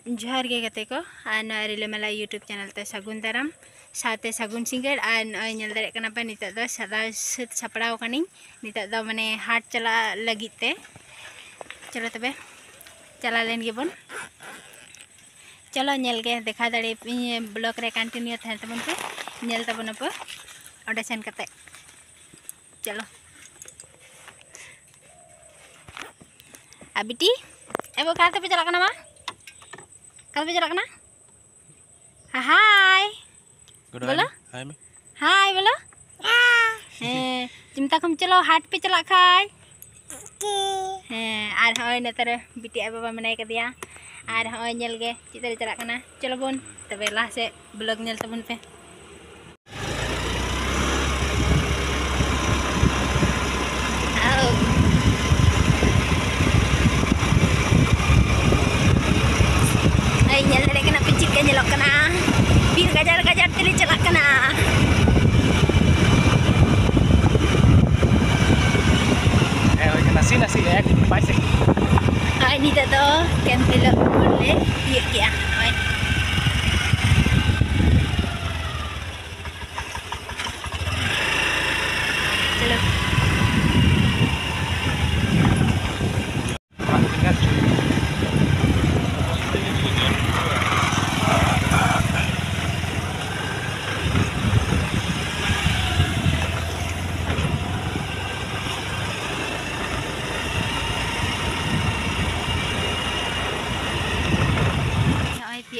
जोहार गे गते को रिलेमाला यूट्यूब चैनल ते सगुन दाराम साथे सगुन सिंगर नल दारे कना पे नित दो सदा सत सपड़ाव कनी नित दो माने हाट चला लगी ते चलो तबे चला लेन गेबन चलो नेल गे देखा दाड़े ब्लॉग रे कंटिन्यू थान तबन पे नेल तबन पे ओडे सेन कते चलो अबिटी एबो काते पे चला कना मा कल पे चला कना हाय बोलो हाय बोलो चिमटा कम चलो हाट पे चला खाय आर होय नतरे बिटी आ बाबा मनाय कदिया आर होय नेल गे चितरे चला कना चलो बोन तबे ला से ब्लॉग नेल तबन पे नेल दारे कना पिचिक के नेलक कना बीर गजार गजार तेले चला कना nasi nasi ek bicek ini tato kan pelok boleh iya kia चलो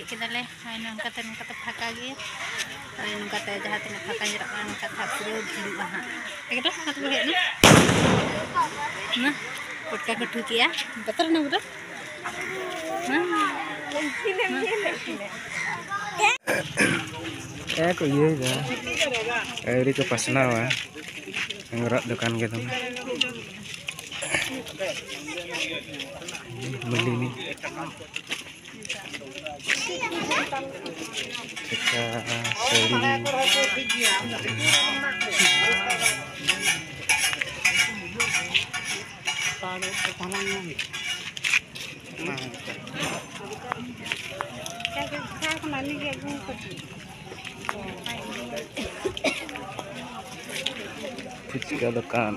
kita leh, nungkat fakar lagi, nungkat jahat fakar jerak nungkat hapur di bahan. Kita satu boleh ni, nah, putih ketuki ya, betul na betul. Kok iya ya, ini ke pasna wah, ngerak dukan gitu. Beli nih. Kita seli kita dekat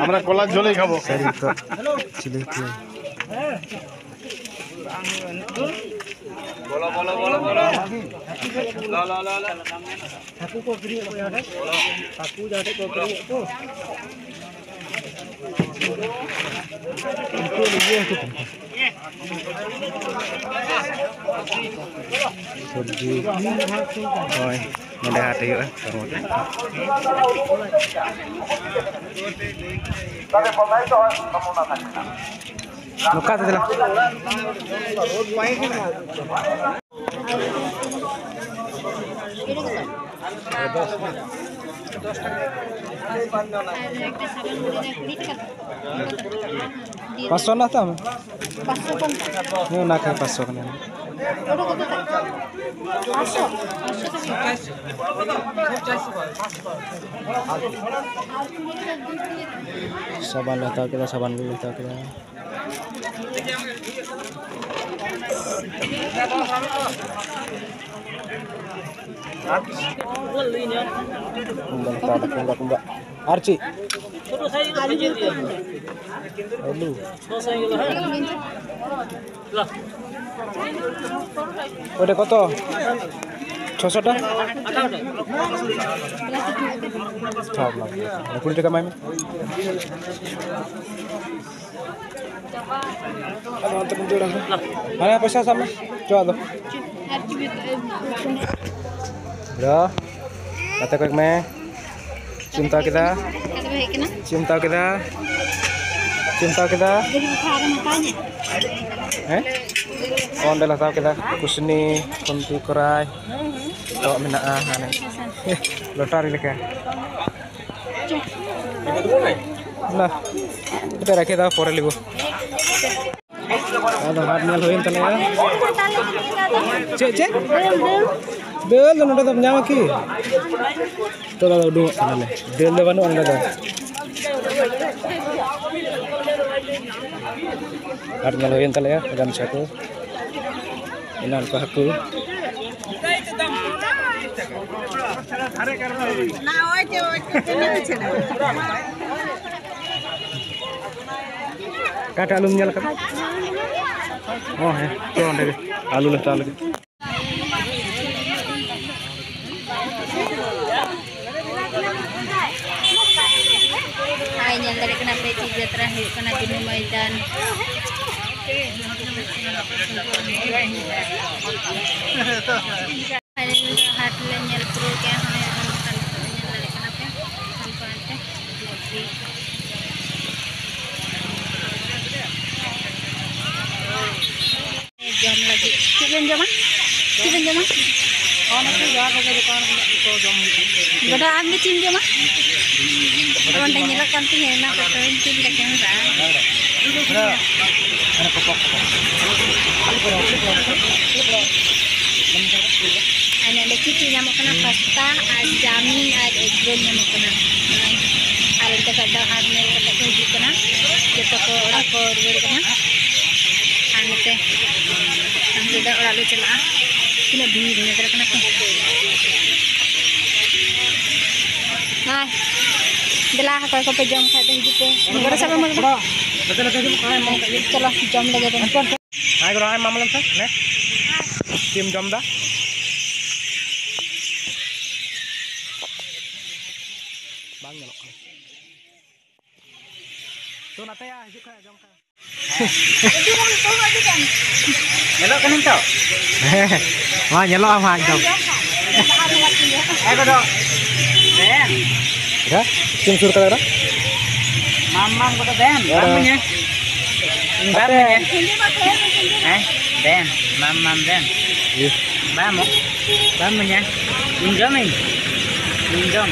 আমরা কলার জলই খাবো বলো বলো বলো বলো লা লা লা লা ঠাকু को फ्री को यार ठाकू जाते को फ्री तो इनको लिए तो सब्जी होय नडे हाट हुआ टमाटर तबे पलाई तो नमूना था नुका देला pasona tam ni nak kai paso kana saban letak kita saban dulu letak kita kumbak Arci Alu udah koto 600 dah Stop lah 20 টাকা main mana पैसा sama coba tuh bro kata kau me cinta kita onde lah tahu kita kusni konti korai tahu menaa ane lotari leka nah kita rakit tahu pore libu ada hard meal hoin tane ya cek Del do nada nyama ki. To da udu kanale. Del do banu anda da. Har ngaloin tala ya gam satu. Inan ko haku. Kata alum nyala kan? Oh ya, to anda ge. Alu lah ta lagi. Ay, nyaldari ka na pwede jatra ka na binumay dan. Ay, lahat lang nyal pro kaya nyaldari ka na pe. Kampante. Jam lagi. Chicken jam? Chicken jam? Bada ambil cim jam? Orang dah nyelak kantin enak betul cim dekat mana? Anak lekit nyamuk kena pasta, jamin ada egg roll nyamuk kena. Ada dekat dah harmel dekat kuji kena, jatuh ke orang ko ruwer kena. Anu teh, nanti dah orang lu celah. Kena bingung ni terkena kenapa? Nah, dah kalau kau pejam kat hidup tu. Berapa sama mana? Betul betul mau Chalo, jam lagi tu. Ay ko ay mamalam sa, ne? Tim jam dah. Bang nyalok. Tu nate ya, hidup ka jam ka. Nyelok kan itu? Wah, nyalok apa jam? Ko dok. Ben. Ya, tim sur ka dah. Mamam ko ben. Mamanya. Mamanya. Ben. Mamam ben. Yes. Bamo. Mamanya. Injoming. Injom.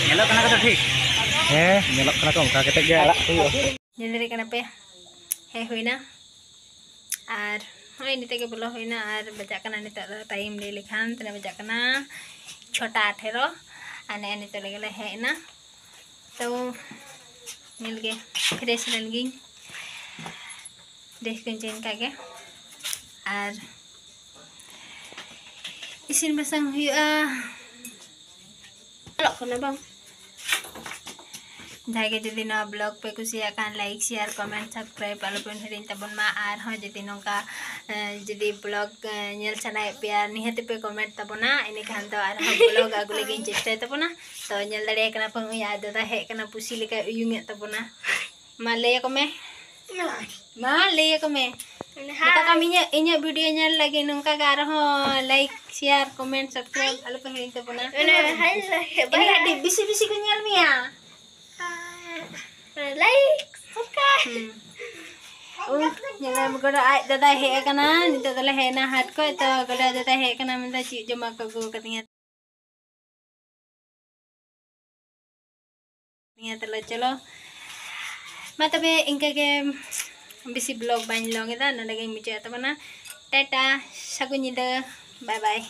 Nyelok kan kata ঠিক. Nyalok kena kong ka ketek ga alak tu. Nyaldari kenapa ya? Huina. Ar ini tege bolo huina ar baca kena ni tak time le likhan tena baca kena छोटा 18 ane ani to lege he na to मिल गए fresh लगी देख कंचन का के और isin basang huya lok kena bang जाके जदि ना ब्लॉग पे कुसियाकान लाइक शेयर कमेंट सब्सक्राइब आलोपन हिरिन तबन मा आर हो जदि नोंका जदि ब्लॉग नेल सनाय पे निहत पे कमेंट तबना इने खान तो आर हो ब्लॉग आगु लगे चेष्टा तबना तो नेल दड़े कना पंग या दादा हे कना पुसी लेका उयुंगे तबना मा ले को में मा ले को में ता कमिnya inya video nyal lagi nongka ga ar ho like share comment subscribe आलोपन हिरिन तबना ini hadi bisi-bisi ko nyal mia like subscribe nyala goda ai dada he kana nito dala he na hat ko to goda dada he kana menda ci joma ko go katanya niya tala chalo matabe inka ke bisi blog bain long ida na lagi mucha tamana tata sagunyida bye bye